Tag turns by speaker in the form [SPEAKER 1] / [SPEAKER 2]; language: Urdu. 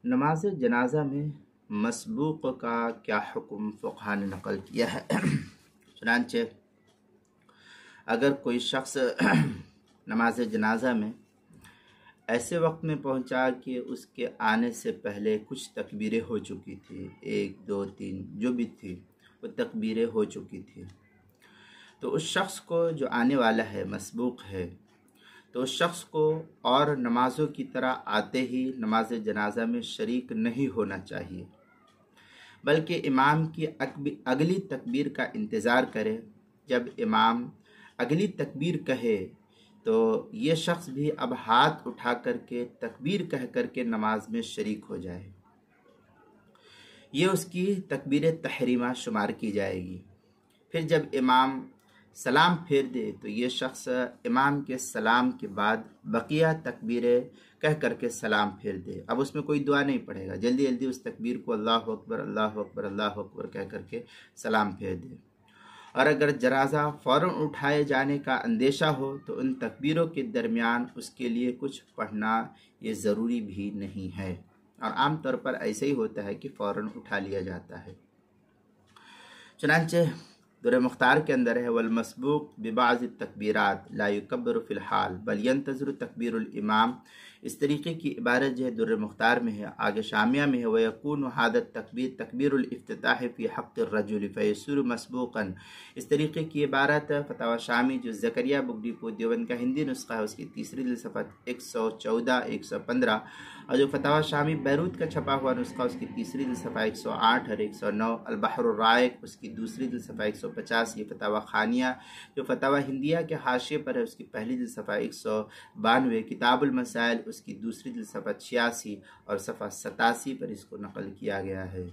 [SPEAKER 1] نماز جنازہ میں مسبوق کا کیا حکم فقہا نے نقل کیا ہے؟ چنانچہ اگر کوئی شخص نماز جنازہ میں ایسے وقت میں پہنچا کہ اس کے آنے سے پہلے کچھ تکبیریں ہو چکی تھی، 1 2 3 جو بھی تھی وہ تکبیریں ہو چکی تھی، تو اس شخص کو جو آنے والا ہے مسبوق ہے، تو اس شخص کو اور نمازوں کی طرح آتے ہی نماز جنازہ میں شریک نہیں ہونا چاہیے، بلکہ امام کی اگلی تکبیر کا انتظار کرے۔ جب امام اگلی تکبیر کہے تو یہ شخص بھی اب ہاتھ اٹھا کر کے تکبیر کہہ کر کے نماز میں شریک ہو جائے، یہ اس کی تکبیر تحریمہ شمار کی جائے گی۔ پھر جب امام سلام پھیر دے تو یہ شخص امام کے سلام کے بعد بقیہ تکبیریں کہہ کر کے سلام پھیر دے۔ اب اس میں کوئی دعا نہیں پڑھے گا، جلدی جلدی اس تکبیر کو اللہ اکبر اللہ اکبر اللہ اکبر کہہ کر کے سلام پھیر دے۔ اور اگر جنازہ فوراً اٹھائے جانے کا اندیشہ ہو تو ان تکبیروں کے درمیان اس کے لیے کچھ پڑھنا یہ ضروری بھی نہیں ہے، اور عام طور پر ایسے ہی ہوتا ہے کہ فوراً اٹھا لیا جاتا ہے۔ چنانچہ در مختار کے اندر ہے والمسبوق ببعض التکبیرات لا یکبر فی الحال بل ینتظر تکبیر الامام، اس طریقے کی عبارت جو ہے در مختار میں ہے، آگے شامیہ میں ہے وَيَكُونُ هَذَا التَّكْبِيرُ تَكْبِيرُ الْاِفْتِتَاحِ فِي حَقِّ الرَّجُلِ فَيَصِيرُ مَسْبُوقًا، اس طریقے کی عبارت فتاوی شامی جو زکریا بگٹی پور دیوبند کا ہندی نسخہ ہے، اس کی تیسری جلد صفحہ 114 115، اور جو فتاوی شامی بیروت کا چھپا ہوا نسخہ اس کی تیسری جلد صفحہ 108 اور 109، البحر الرائق اس کی دوسری جلد صفحہ 150، یہ فتاوی خانیہ جو فتاوی ہندیہ کے حاشیے پر ہے اس کی پہلی جلد صفحہ 192، کتاب المسائل اس کی دوسری جلد صفحہ 86 اور صفحہ 87 پر اس کو نقل کیا گیا ہے۔